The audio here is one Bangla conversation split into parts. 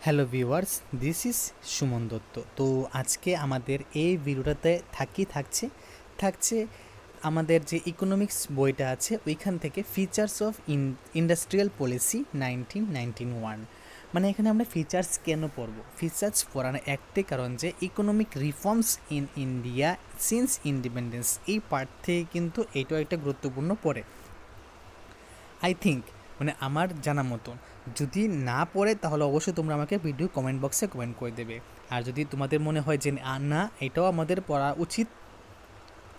Hello viewers, this is Suman Dutta. তো আজকে আমাদের এই ভিডিওটাতে থাকছে আমাদের যে ইকোনমিক্স বইটা আছে ওইখান থেকে ফিচার্স অফ ইন্ডাস্ট্রিয়াল পলিসি 1991। মানে এখানে আমরা ফিচার্স কেন পড়ব? ফিচার্স পড়ার একটাই কারণ যে economic reforms in India since independence, এই পার্ট থেকে কিন্তু এটাও একটা গুরুত্বপূর্ণ পড়ে। আই থিঙ্ক মানে আমার জানা মতন যদি না পড়ে তাহলে অবশ্যই তোমরা আমাকে ভিডিও কমেন্ট বক্সে কমেন্ট করে দেবে। আর যদি তোমাদের মনে হয় যে না এটাও আমাদের পড়া উচিত,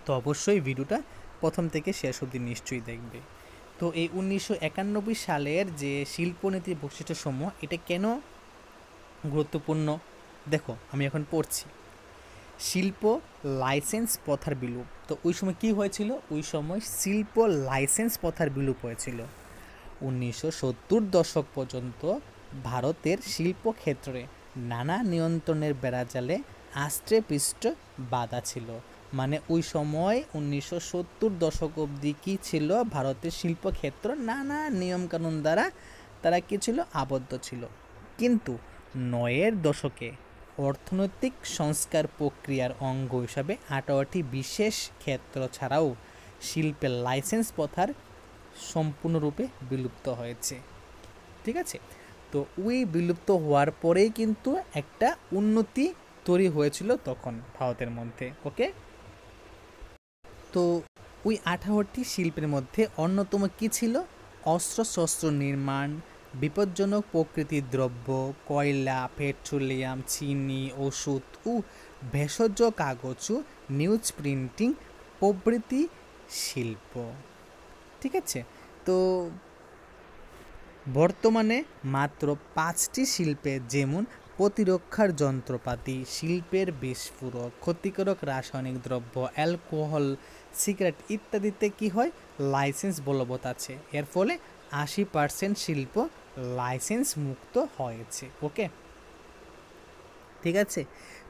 তো অবশ্যই ভিডিওটা প্রথম থেকে শেষ অবধি নিশ্চয়ই দেখবে। তো এই 1991 সালের যে শিল্পনীতির বৈশিষ্ট্যসমূহ, এটা কেন গুরুত্বপূর্ণ দেখো, আমি এখন পড়ছি। শিল্প লাইসেন্স প্রথার বিলুপ। তো ওই সময় কি হয়েছিল? ওই সময় শিল্প লাইসেন্স প্রথার বিলুপ হয়েছিল। 1970 দশক পর্যন্ত ভারতের শিল্পক্ষেত্রে নানা নিয়ন্ত্রণের বেড়াজালে আষ্টে পৃষ্ঠে বাধা ছিল। মানে ওই সময় 1970 দশক অবধি কী ছিল? ভারতের শিল্পক্ষেত্র নানা নিয়মকানুন দ্বারা তারা কী ছিল? আবদ্ধ ছিল। কিন্তু 90-এর দশকে অর্থনৈতিক সংস্কার প্রক্রিয়ার অঙ্গ হিসাবে 18টি বিশেষ ক্ষেত্র ছাড়াও শিল্পের লাইসেন্স প্রথার সম্পূর্ণরূপে বিলুপ্ত হয়েছে। ঠিক আছে, তো ওই বিলুপ্ত হওয়ার পরেই কিন্তু একটা উন্নতি তৈরি হয়েছিল তখন ভারতের মধ্যে। ওকে, তো ওই 18টি শিল্পের মধ্যে অন্যতম কি ছিল? অস্ত্রশস্ত্র নির্মাণ, বিপজ্জনক প্রকৃতির দ্রব্য, কয়লা, পেট্রোলিয়াম, চিনি, ওষুধ ও ভেষজ কাগজ, নিউজ প্রিন্টিং প্রভৃতি শিল্প। ঠিক আছে, তো বর্তমানে মাত্র 5টি শিল্পে, যেমন প্রতিরক্ষার যন্ত্রপাতি, শিল্পের বিস্ফোরক, ক্ষতিকারক রাসায়নিক দ্রব্য, অ্যালকোহল, সিগারেট ইত্যাদিতে কি হয়? লাইসেন্স বলবৎ আছে। এর ফলে 80% শিল্প লাইসেন্স মুক্ত হয়েছে। ওকে, ঠিক আছে,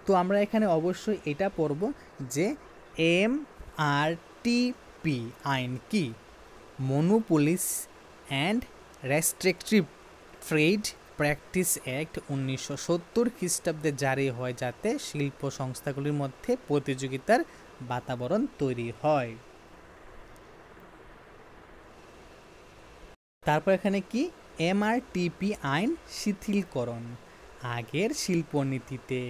তো আমরা এখানে অবশ্যই এটা পড়ব যে MRTP আইন কি? মনোপলিস and restrictive trade practice act 1970 খ্রিস্টাব্দে জারি হয়, যাতে শিল্প সংস্থাগুলির মধ্যে প্রতিযোগিতার বাতাবরণ তৈরি হয়। তারপর এখানে কি? MRTP আইন শিথিলকরণ। আগের শিল্পনীতিতে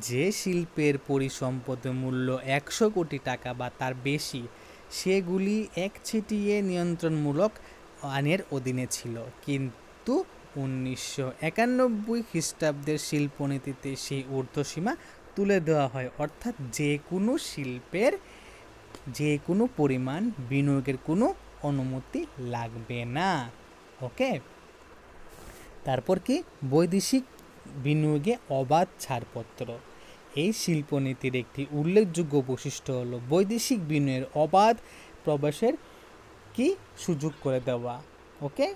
যে শিল্পের পরিসম্পদের মূল্য 100 কোটি টাকা বা তার বেশি, সেগুলি একচেটিয়া নিয়ন্ত্রণমূলক আইনের অধীনে ছিল। কিন্তু 1991 খ্রিস্টাব্দের শিল্পনীতিতে সেই ঊর্ধ্বসীমা তুলে দেওয়া হয়, অর্থাৎ যে কোনো শিল্পের যে কোনো পরিমাণ বিনিয়োগের কোনো অনুমতি লাগবে না। ওকে, তারপর কি? বৈদেশিক বিনিয়োগে অবাধ ছাড়পত্র। এই শিল্পনীতির একটি উল্লেখযোগ্য বৈশিষ্ট্য হলো বৈদেশিক বিনিয়োগের অবাধ প্রবেশের কি সুযোগ করে দেওয়া। ওকে,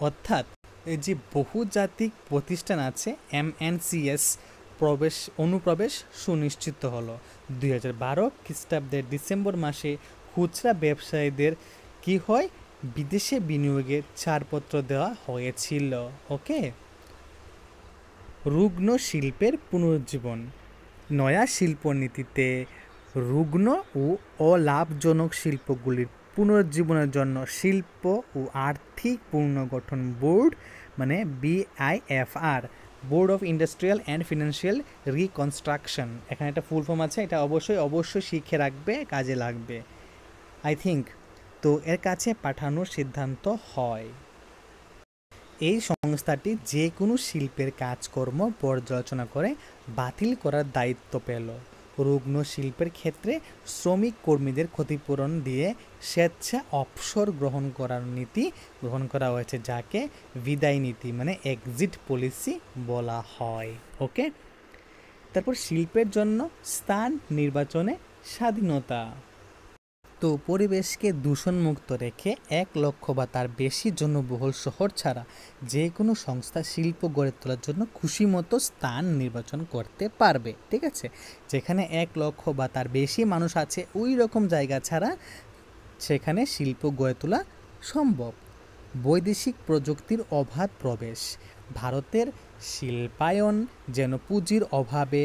অর্থাৎ এই যে বহুজাতিক প্রতিষ্ঠান আছে MNCs অনুপ্রবেশ সুনিশ্চিত হলো। 2012 খ্রিস্টাব্দের ডিসেম্বর মাসে খুচরা ব্যবসায়ীদের কি হয়? বিদেশে বিনিয়োগের ছাড়পত্র দেওয়া হয়েছিল। ওকে, রুগ্ন শিল্পের পুনরুজ্জীবন। নয়া শিল্পনীতিতে রুগ্ন ও অলাভজনক শিল্পগুলির পুনরুজ্জীবনের জন্য শিল্প ও আর্থিক পুনর্গঠন বোর্ড, মানে BIFR, board of industrial and financial reconstruction, এখানে একটা ফুল ফর্ম আছে, এটা অবশ্যই শিখে রাখবে, কাজে লাগবে আই থিঙ্ক। তো এর কাছে পাঠানোর সিদ্ধান্ত হয়। এই সংস্থাটি যে কোনো শিল্পের কাজকর্ম পর্যালোচনা করে বাতিল করার দায়িত্ব পেল। রুগ্ন শিল্পের ক্ষেত্রে শ্রমিক কর্মীদের ক্ষতিপূরণ দিয়ে স্বেচ্ছা অবসর গ্রহণ করার নীতি গ্রহণ করা হয়েছে, যাকে বিদায় নীতি মানে এক্সিট পলিসি বলা হয়। ওকে, তারপর শিল্পের জন্য স্থান নির্বাচনে স্বাধীনতা। তো পরিবেশকে দূষণমুক্ত রেখে 1 লক্ষ বা তার বেশি জনবহুল শহর ছাড়া যে কোনো সংস্থা শিল্প গড়ে তোলার জন্য খুশিমতো স্থান নির্বাচন করতে পারবে। ঠিক আছে, যেখানে 1 লক্ষ বা তার বেশি মানুষ আছে ওই রকম জায়গা ছাড়া সেখানে শিল্প গড়ে তোলা সম্ভব। বৈদেশিক প্রযুক্তির অবাধ প্রবেশ। ভারতের শিল্পায়ন যেন পুঁজির অভাবে,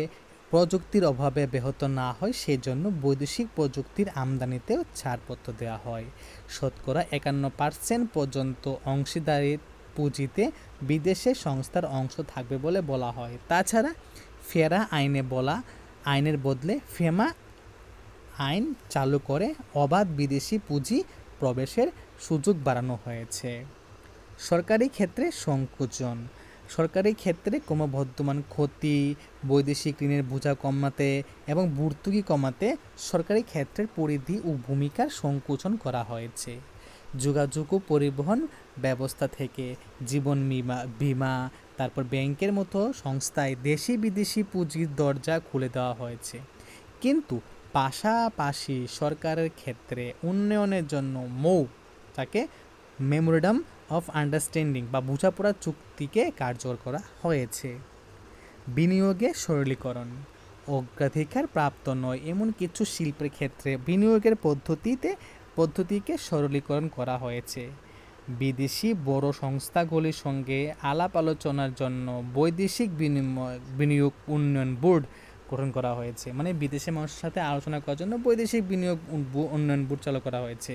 প্রযুক্তির অভাবে ব্যাহত না হয়, সেজন্য বৈদেশিক প্রযুক্তির আমদানিতেও ছাড়পত্র দেওয়া হয়। শতকরা 51% পর্যন্ত অংশীদারি পুঁজিতে বিদেশে সংস্থার অংশ থাকবে বলে বলা হয়। তাছাড়া ফেরা আইনের বদলে ফেমা আইন চালু করে অবাধ বিদেশি পুঁজি প্রবেশের সুযোগ বাড়ানো হয়েছে। সরকারি ক্ষেত্রে সংকোচন। সরকারি ক্ষেত্রে ক্রমবর্ধমান ক্ষতি, বৈদেশিক ঋণের বোঝা কমাতে এবং ভর্তুকি কমাতে সরকারি ক্ষেত্রের পরিধি ও ভূমিকার সংকোচন করা হয়েছে। যোগাযোগ ও পরিবহন ব্যবস্থা থেকে জীবন বিমা, তারপর ব্যাংকের মতো সংস্থায় দেশি বিদেশি পুঁজির দরজা খুলে দেওয়া হয়েছে। কিন্তু পাশাপাশি সরকারের ক্ষেত্রে উন্নয়নের জন্য তাকে মেমোরেন্ডাম অফ আন্ডারস্ট্যান্ডিং বা বোঝাপড়া চুক্তিকে কার্যকর করা হয়েছে। বিনিয়োগে সরলীকরণ। অগ্রাধিকার প্রাপ্ত নয় এমন কিছু শিল্পের ক্ষেত্রে বিনিয়োগের পদ্ধতিকে সরলীকরণ করা হয়েছে। বিদেশি বড় সংস্থাগুলির সঙ্গে আলাপ আলোচনার জন্য বৈদেশিক বিনিয়োগ উন্নয়ন বোর্ড গঠন করা হয়েছে। মানে বিদেশি মানুষের সাথে আলোচনা করার জন্য বৈদেশিক বিনিয়োগ উন্নয়ন বোর্ড চালু করা হয়েছে।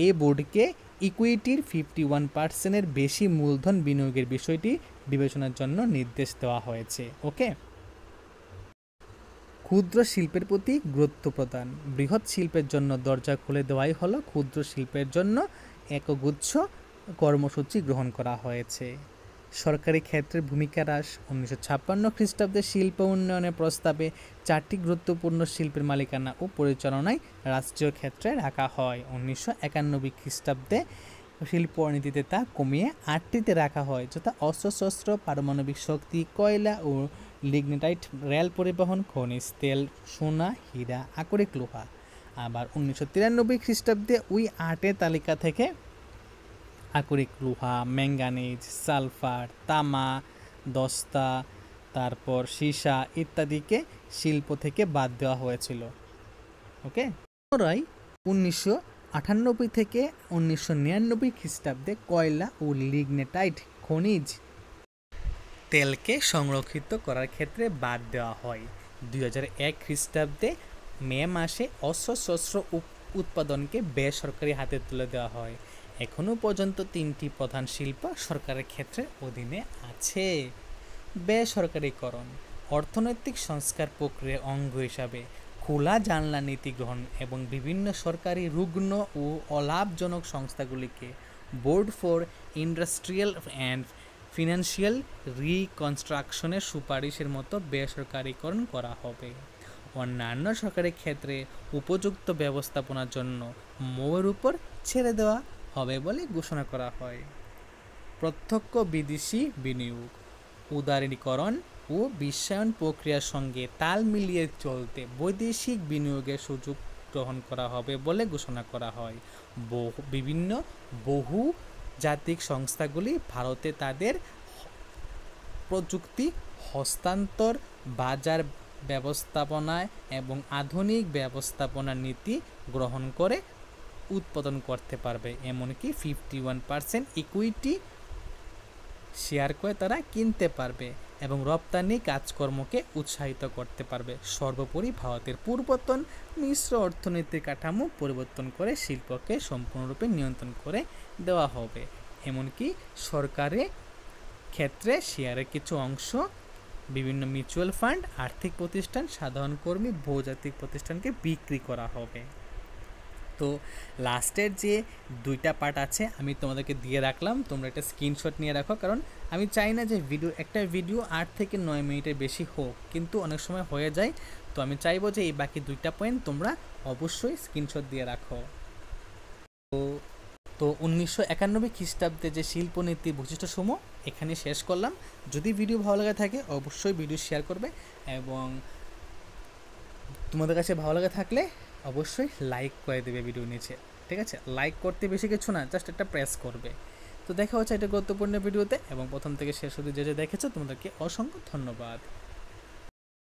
এই বোর্ডকে ইকুইটির 51%-এর বেশি মূলধন বিনিয়োগের বিষয়টি বিবেচনার জন্য নির্দেশ দেওয়া হয়েছে। ওকে, ক্ষুদ্র শিল্পের প্রতি গুরুত্ব প্রদান। বৃহৎ শিল্পের জন্য দরজা খুলে দেওয়াই হলো ক্ষুদ্র শিল্পের জন্য একগুচ্ছ কর্মসূচি গ্রহণ করা হয়েছে। সরকারি ক্ষেত্রের ভূমিকা হ্রাস। 1956 খ্রিস্টাব্দে শিল্প উন্নয়নের প্রস্তাবে 4টি গুরুত্বপূর্ণ শিল্পের মালিকানা ও পরিচালনায় রাষ্ট্রীয় ক্ষেত্রে রাখা হয়। 1991 খ্রিস্টাব্দে শিল্প নীতিতে তা কমিয়ে 8টিতে রাখা হয়, যথা অস্ত্রশস্ত্র, পারমাণবিক শক্তি, কয়লা ও লিগনাইট, রেল পরিবহন, খনিজ তেল, সোনা, হীরা, আকরিক লোহা। আবার 1993 খ্রিস্টাব্দে ওই 8 তালিকা থেকে আকরিক লোহা, ম্যাঙ্গানিজ, সালফার, তামা, দস্তা, তারপর সীসা ইত্যাদিকে শিল্প থেকে বাদ দেওয়া হয়েছিল। ওকে, পুনরায় 1998 থেকে 1999 খ্রিস্টাব্দে কয়লা ও লিগনেটাইট খনিজ তেলকে সংরক্ষিত করার ক্ষেত্রে বাদ দেওয়া হয়। 2001 খ্রিস্টাব্দে মে মাসে অস্ত্রশস্ত্র উৎপাদনকে বেসরকারি হাতে তুলে দেওয়া হয়। এখনও পর্যন্ত 3টি প্রধান শিল্প সরকারের ক্ষেত্রে অধীনে আছে। বেসরকারীকরণ। অর্থনৈতিক সংস্কার প্রক্রিয়ার অঙ্গ হিসাবে খোলা জানলা নীতি গ্রহণ এবং বিভিন্ন সরকারি রুগ্ন ও অলাভজনক সংস্থাগুলিকে board for industrial and financial রিকনস্ট্রাকশনের সুপারিশের মতো বেসরকারীকরণ করা হবে। অন্যান্য সরকারি ক্ষেত্রে উপযুক্ত ব্যবস্থাপনার জন্য মৌয়ের উপর ছেড়ে দেওয়া হবে বলে ঘোষণা করা হয়। প্রত্যক্ষ বিদেশি বিনিয়োগ। উদারীকরণ ও বিশ্বায়ন প্রক্রিয়ার সঙ্গে তাল মিলিয়ে চলতে বৈদেশিক বিনিয়োগের সুযোগ গ্রহণ করা হবে বলে ঘোষণা করা হয়। বিভিন্ন বহুজাতিক সংস্থাগুলি ভারতে তাদের প্রযুক্তি হস্তান্তর, বাজার ব্যবস্থাপনায় এবং আধুনিক ব্যবস্থাপনা নীতি গ্রহণ করে উৎপাদন করতে পারবে। এমনকি 51% ইকুইটি শেয়ার করে তারা কিনতে পারবে এবং রপ্তানি কাজকর্মকে উৎসাহিত করতে পারবে। সর্বোপরি ভারতের পূর্বতন মিশ্র অর্থনৈতিক কাঠামো পরিবর্তন করে শিল্পকে সম্পূর্ণরূপে নিয়ন্ত্রণ করে দেওয়া হবে। এমনকি সরকারের ক্ষেত্রে শেয়ারের কিছু অংশ বিভিন্ন মিউচুয়াল ফান্ড, আর্থিক প্রতিষ্ঠান, সাধারণ কর্মী, বহুজাতিক প্রতিষ্ঠানকে বিক্রি করা হবে। তো লাস্টের যে 2টা পার্ট আছে আমি তোমাদেরকে দিয়ে রাখলাম, তোমরা একটা স্ক্রিনশট নিয়ে রাখো, কারণ আমি চাই না যে একটা ভিডিও 8 থেকে 9 মিনিটের বেশি হোক, কিন্তু অনেক সময় হয়ে যায়। তো আমি চাইবো যে এই বাকি 2টা পয়েন্ট তোমরা অবশ্যই স্ক্রিনশট দিয়ে রাখো। তো 1991 খ্রিস্টাব্দে যে শিল্পনীতির বৈশিষ্ট্যসমূহ এখানে শেষ করলাম। যদি ভিডিও ভালো লাগে থাকে অবশ্যই ভিডিও শেয়ার করবে এবং তোমাদের কাছে ভালো লাগে থাকলে অবশ্যই লাইক করে দেবে ভিডিও নিচে, ঠিক আছে? লাইক করতে বেশি কিছু না, জাস্ট একটা প্রেস করবে। তো দেখা হচ্ছে একটা গুরুত্বপূর্ণ ভিডিওতে, এবং প্রথম থেকে শেষ অবধি যে দেখেছো তোমাদেরকে অসংখ্য ধন্যবাদ।